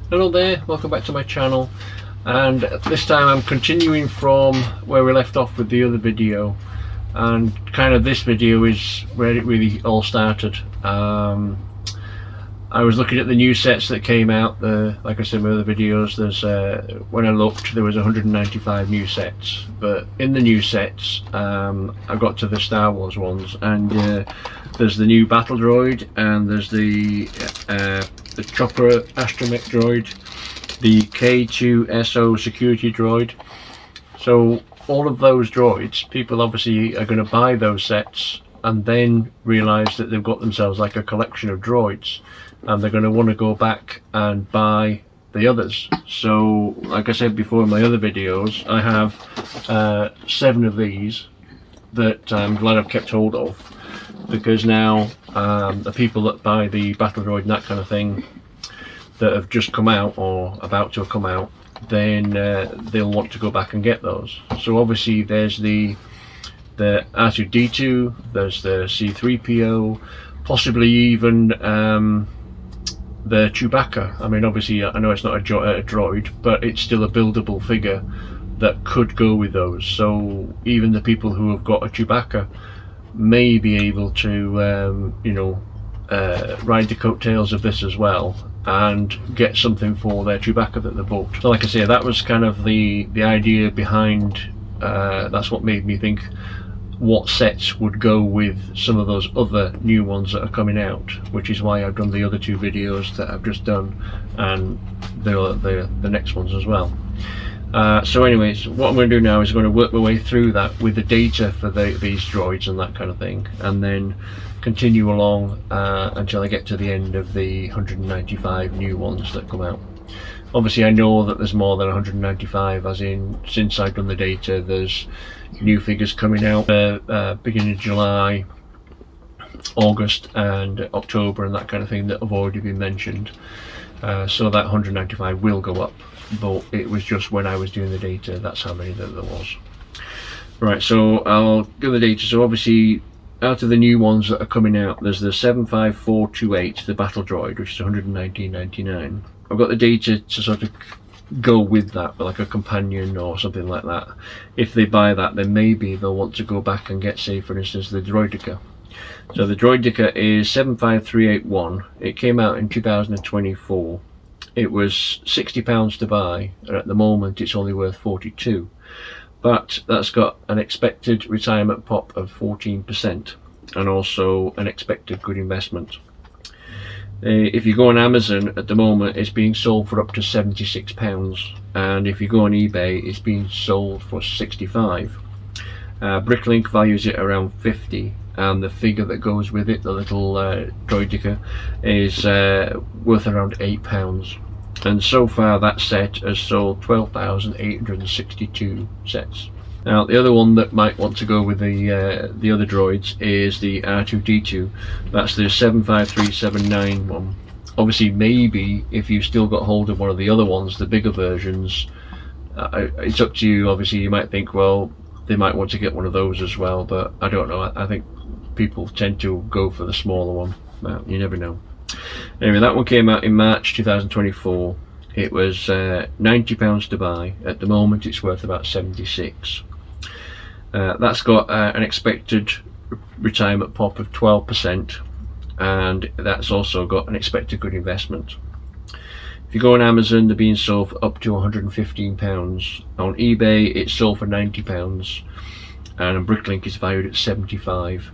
Hello there, welcome back to my channel, and this time I'm continuing from where we left off with the other video, and kind of this video is where it really all started. I was looking at the new sets that came out. Like I said in my other videos, when I looked there was 195 new sets, but in the new sets I got to the Star Wars ones, and there's the new battle droid, and there's the chopper astromech droid, the K2SO security droid. So all of those droids, people obviously are going to buy those sets and then realise that they've got themselves like a collection of droids, and they're going to want to go back and buy the others. So like I said before in my other videos, I have 7 of these that I'm glad I've kept hold of, because now the people that buy the battle droid and that kind of thing that have just come out or about to come out, then they'll want to go back and get those. So obviously there's the R2-D2, there's the C3PO, possibly even the Chewbacca. I mean, obviously I know it's not a droid, but it's still a buildable figure that could go with those. So even the people who have got a Chewbacca may be able to ride the coattails of this as well and get something for their Chewbacca that they bought. So like I say, that was kind of the idea behind, that's what made me think what sets would go with some of those other new ones that are coming out, which is why I've done the other 2 videos that I've just done, and the next ones as well. So anyways, what I'm going to do now is I'm going to work my way through that with the data for these droids and that kind of thing, and then continue along until I get to the end of the 195 new ones that come out. Obviously I know that there's more than 195, as in since I've done the data there's new figures coming out beginning of July, August and October and that kind of thing that have already been mentioned. So that 195 will go up, but it was just when I was doing the data, that's how many that there was. Right, so I'll give the data. So obviously out of the new ones that are coming out, there's the 75428, the battle droid, which is 119.99. I've got the data to sort of go with that, but like a companion or something like that. If they buy that, then maybe they'll want to go back and get, say for instance, the Droideka. So the Droideka is 75381. It came out in 2024. It was £60 to buy, and at the moment it's only worth 42. But that's got an expected retirement pop of 14% and also an expected good investment. If you go on Amazon at the moment, it's being sold for up to £76, and if you go on eBay it's being sold for £65. Bricklink values it around £50, and the figure that goes with it, the little Droideka, is worth around £8. And so far that set has sold 12,862 sets. Now the other one that might want to go with the other droids is the R2-D2. That's the 75379 one. Obviously maybe if you've still got hold of one of the other ones, the bigger versions, it's up to you. Obviously you might think, well, they might want to get one of those as well, but I don't know. I think people tend to go for the smaller one. Well, you never know. Anyway, that one came out in March 2024. It was £90 to buy. At the moment it's worth about 76. That's got an expected retirement pop of 12%, and that's also got an expected good investment. If you go on Amazon, they're being sold for up to £115. On eBay it's sold for £90, and on Bricklink it's valued at 75.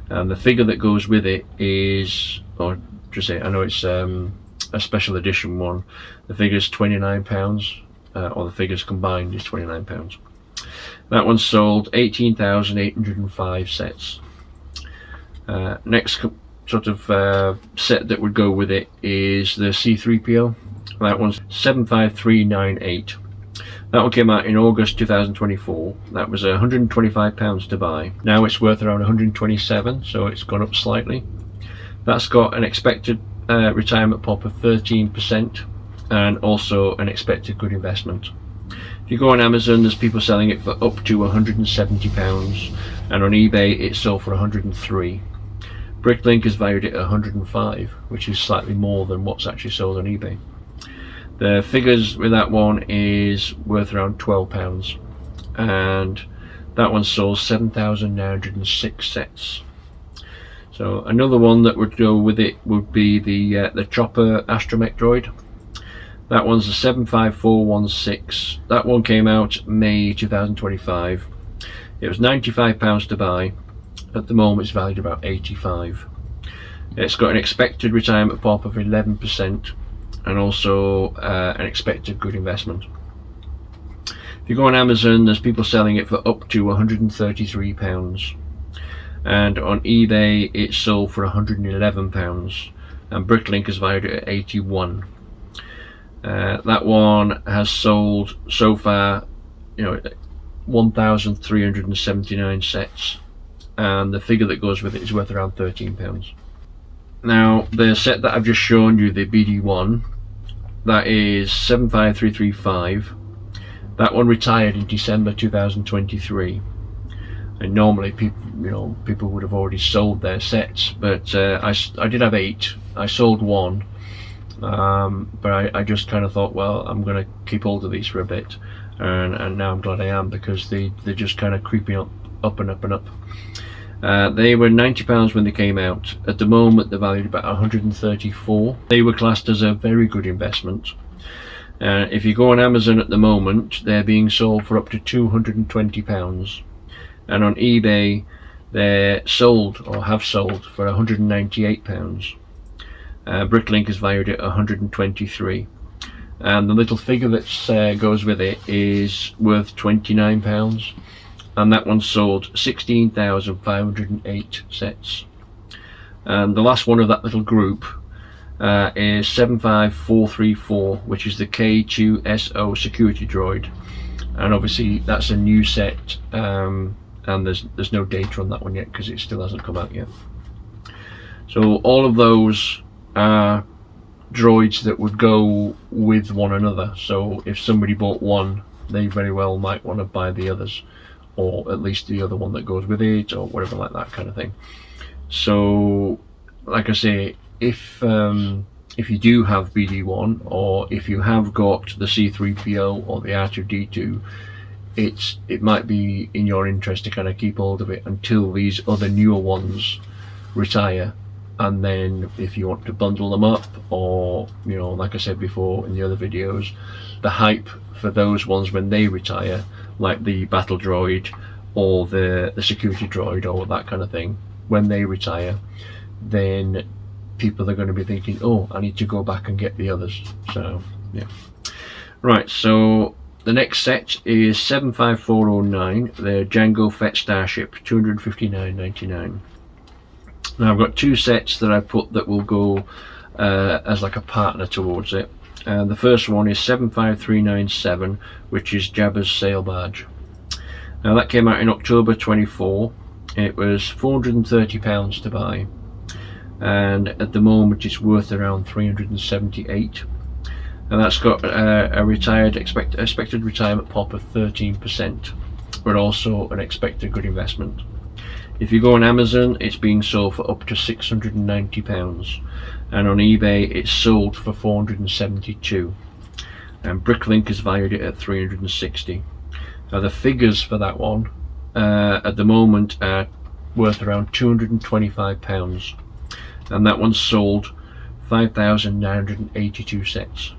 And the figure that goes with it is, or just say, I know it's a special edition one, the figure's £29, or the figures combined is £29. That one's sold 18,805 sets. Next sort of set that would go with it is the C3PO. That one's 75398. That one came out in August 2024. That was £125 to buy. Now it's worth around 127, so it's gone up slightly. That's got an expected retirement pop of 13% and also an expected good investment. If you go on Amazon, there's people selling it for up to £170, and on eBay it's sold for 103. Bricklink is valued at 105, which is slightly more than what's actually sold on eBay. The figures with that one is worth around £12, and that one sold 7,906 sets. So another one that would go with it would be the Chopper Astromech droid. That one's a 75416. That one came out May 2025. It was £95 to buy. At the moment it's valued about £85. It's got an expected retirement pop of 11%, and also an expected good investment. If you go on Amazon, there's people selling it for up to £133, and on eBay it's sold for £111, and Bricklink is valued at £81. That one has sold so far, 1,379 sets, and the figure that goes with it is worth around £13. Now, the set that I've just shown you, the BD1, that is 75335. That one retired in December 2023, and normally people would have already sold their sets, but I did have 8. I sold 1, but I just kind of thought, well, I'm going to keep hold of these for a bit, and now I'm glad I am, because they're just kind of creeping up and up and up. They were £90 when they came out. At the moment they're valued about £134. They were classed as a very good investment. If you go on Amazon at the moment, they're being sold for up to £220, and on eBay they're sold, or have sold, for £198. Bricklink is valued at £123, and the little figure that goes with it is worth £29, and that one sold 16,508 sets. And the last one of that little group is 75434, which is the K2SO security droid, and obviously that's a new set, and there's no data on that one yet because it still hasn't come out yet. So all of those are droids that would go with one another, so if somebody bought one, they very well might want to buy the others, or at least the other one that goes with it, or whatever, like that kind of thing. So like I say, if you do have BD1, or if you have got the C3PO or the R2D2, it might be in your interest to kind of keep hold of it until these other newer ones retire, and then if you want to bundle them up, or like I said before in the other videos, the hype for those ones when they retire, like the battle droid or the security droid or that kind of thing, when they retire, then people are going to be thinking, oh, I need to go back and get the others. So yeah, right, so the next set is 75409, the Jango Fett Starship, $259.99. Now I've got 2 sets that I put that will go as like a partner towards it. The first one is 75397, which is Jabba's sail barge. Now that came out in October 24. It was £430 to buy, and at the moment it's worth around £378. And that's got a expected retirement pop of 13%, but also an expected good investment. If you go on Amazon, it's being sold for up to £690, and on eBay it's sold for £472, and Bricklink is valued at £360. Now the figures for that one at the moment are worth around £225, and that one's sold 5,982 sets.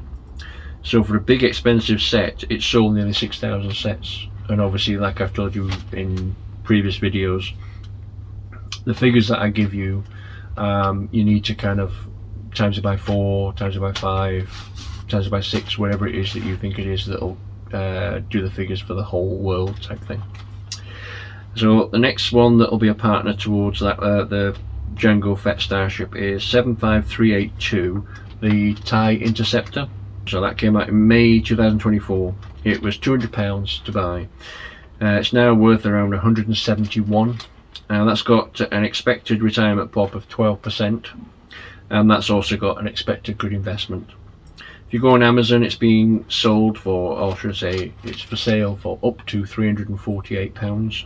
So for a big expensive set, it's sold nearly 6,000 sets. And obviously, like I've told you in previous videos, the figures that I give you, you need to kind of times it by 4, times it by 5, times it by 6, whatever it is that you think it is that'll do the figures for the whole world type thing. So the next one that will be a partner towards that, the Jango Fett Starship, is 75382, the TIE Interceptor. So that came out in May 2024. It was £200 to buy. It's now worth around 171. That's got an expected retirement pop of 12%, and that's also got an expected good investment. If you go on Amazon, it's being sold for, or should I say, it's for sale for up to £348,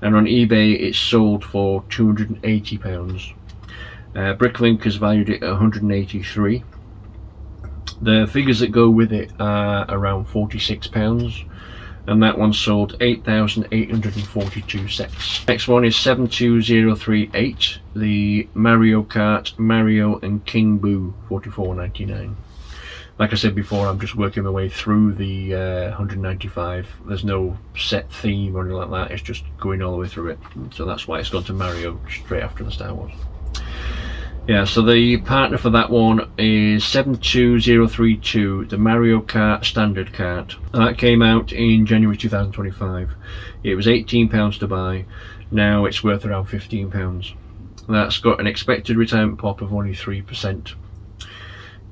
and on eBay it's sold for £280. Bricklink is valued at 183, The figures that go with it are around £46, and that one sold 8,842 sets. Next one is 72038, the Mario Kart, Mario and King Boo, £44.99. Like I said before, I'm just working my way through the 195. There's no set theme or anything like that, it's just going all the way through it. So that's why it's gone to Mario straight after the Star Wars. Yeah, so the partner for that one is 72032, the Mario Kart Standard Kart. That came out in January 2025. It was £18 to buy, now it's worth around £15. That's got an expected retirement pop of only 3%.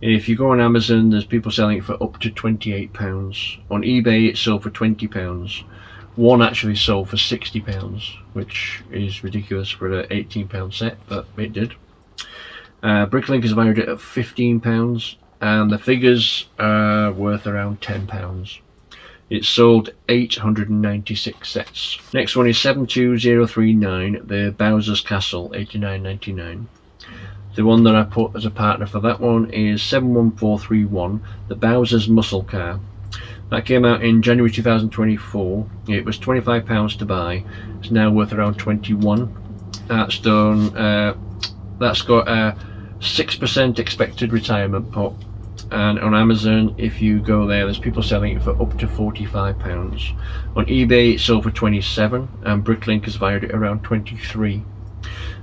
If you go on Amazon, there's people selling it for up to £28. On eBay it sold for £20. One actually sold for £60, which is ridiculous for an £18 set, but it did. Bricklink has valued it at £15, and the figures are worth around £10. It sold 896 sets. Next one is 72039, the Bowser's Castle, £89.99. The one that I put as a partner for that one is 71431, the Bowser's Muscle Car. That came out in January 2024. It was £25 to buy. It's now worth around £21. That's done. That's got a 6% expected retirement pop. And on Amazon, if you go there's people selling it for up to £45. On eBay, it sold for £27, and Bricklink has valued it around £23.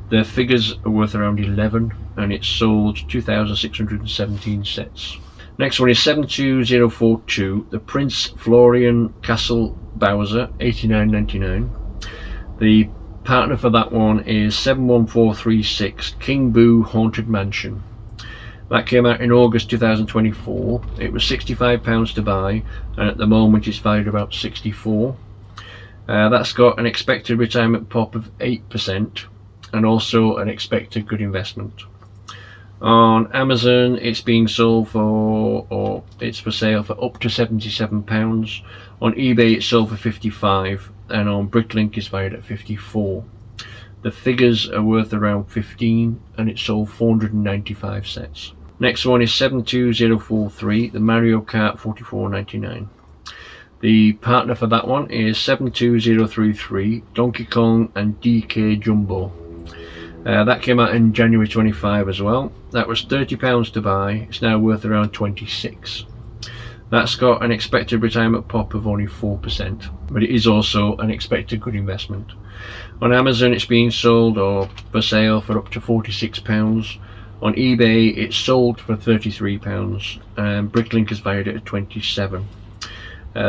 The figures are worth around £11, and it sold 2,617 sets. Next one is 72042, the Prince Florian Castle Bowser, £89.99. The partner for that one is 71436, King Boo Haunted Mansion. That came out in August 2024. It was £65 to buy, and at the moment it's valued about £64. That's got an expected retirement pop of 8%. And also an expected good investment. On Amazon, it's being sold for, or it's for sale for up to £77. On eBay, it's sold for £55, and on Bricklink, it's valued at £54. The figures are worth around £15, and it sold 495 sets. Next one is 72043, the Mario Kart, £44.99. The partner for that one is 72033, Donkey Kong and DK Jumbo. That came out in January 25 as well. That was £30 to buy. It's now worth around £26. That's got an expected retirement pop of only 4%, but it is also an expected good investment. On Amazon, it's being sold or for sale for up to £46. On eBay, it's sold for £33, and Bricklink has valued it at £27.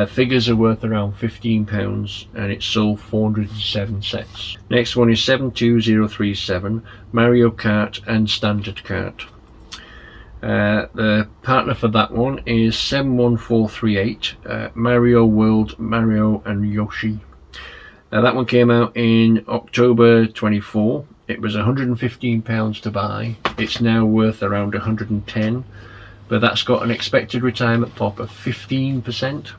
Figures are worth around £15, and it sold 407 sets. Next one is 72037, Mario Kart and Standard Kart. The partner for that one is 71438, Mario World, Mario and Yoshi. That one came out in October 24. It was £115 to buy. It's now worth around £110, but that's got an expected retirement pop of 15%.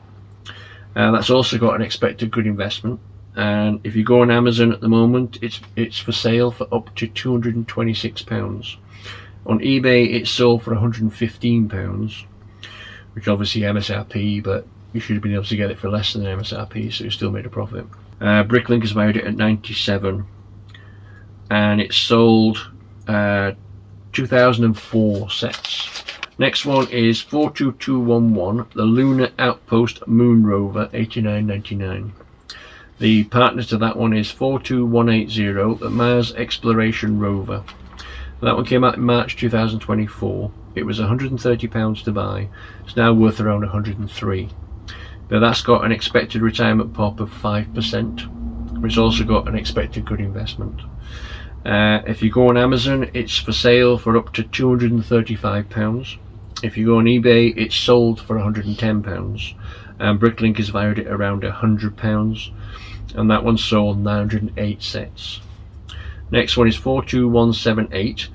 That's also got an expected good investment, and if you go on Amazon at the moment, it's for sale for up to £226. On eBay, it's sold for £115, which obviously MSRP, but you should have been able to get it for less than MSRP, so you still made a profit. Bricklink has valued it at £97, and it sold 2004 sets. Next one is 42211, the Lunar Outpost Moon Rover, £89.99. The partner to that one is 42180, the Mars Exploration Rover. That one came out in March 2024. It was £130 to buy. It's now worth around £103. But that's got an expected retirement pop of 5%. It's also got an expected good investment. If you go on Amazon, it's for sale for up to £235. If you go on eBay, it's sold for £110, and Bricklink is valued at around £100, and that one sold 908 sets. Next one is 42178.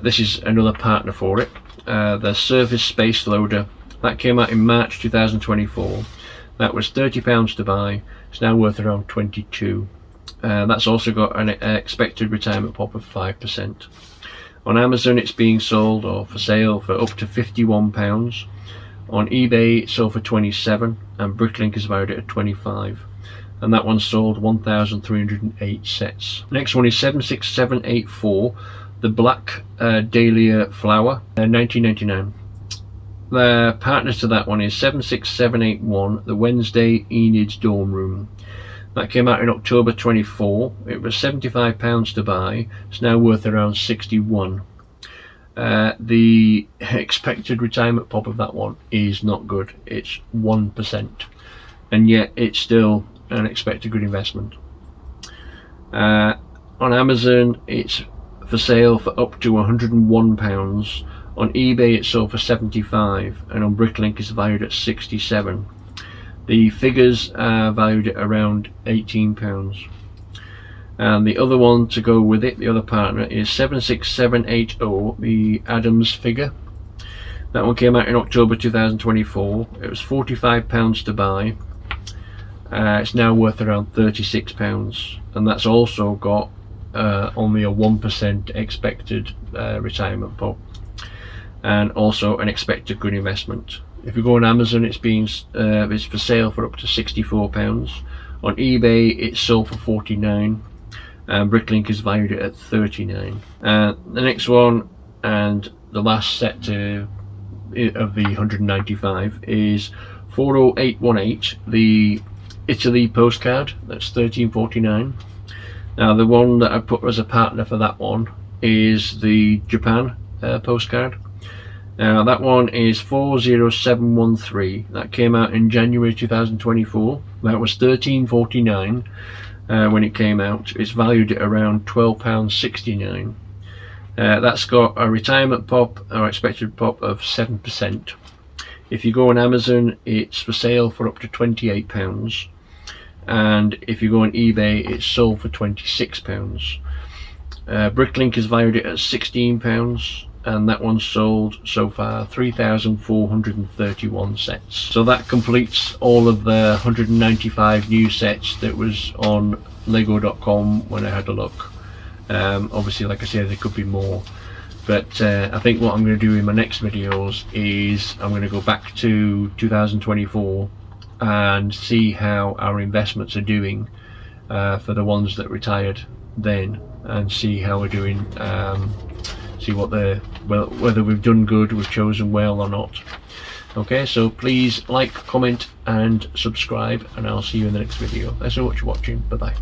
This is another partner for it, the Surface Space Loader. That came out in March 2024. That was £30 to buy. It's now worth around £22. That's also got an expected retirement pop of 5%. On Amazon it's being sold or for sale for up to £51. On eBay it's sold for 27, and Bricklink is valued at 25, and that one sold 1,308 sets. Next one is 76784, the Black Dahlia Flower, 1999. The partners to that one is 76781, the Wednesday Enid's Dorm Room. That came out in October 24. It was £75 to buy. It's now worth around 61. The expected retirement pop of that one is not good. It's 1%, and yet it's still an expected good investment. On Amazon it's for sale for up to £101. On eBay it's sold for 75, and on Bricklink it's valued at 67. The figures are valued at around £18. And the other one to go with it, the other partner, is 76780, the Adams figure. That one came out in October 2024. It was £45 to buy. It's now worth around £36, and that's also got only a 1% expected retirement pop, and also an expected good investment. If you go on Amazon, it's for sale for up to £64. On eBay, it's sold for 49, and Bricklink is valued at 39. The next one, and the last set of the 195, is 40818, the Italy postcard. That's £13.49. Now, the one that I put as a partner for that one is the Japan postcard. Now that one is 40713. That came out in January 2024. That was £13.49 when it came out. It's valued at around £12.69. That's got a retirement pop, or expected pop, of 7%. If you go on Amazon, it's for sale for up to £28, and if you go on eBay, it's sold for £26. Bricklink is valued at £16, and that one sold so far 3,431 sets. So that completes all of the 195 new sets that was on Lego.com when I had a look. Obviously, like I said, there could be more, but I think what I'm going to do in my next videos is I'm going to go back to 2024 and see how our investments are doing for the ones that retired then, and see how we're doing, see what whether we've done good, we've chosen well or not. Okay, so please like, comment and subscribe, and I'll see you in the next video. Thanks so much for watching. Bye bye.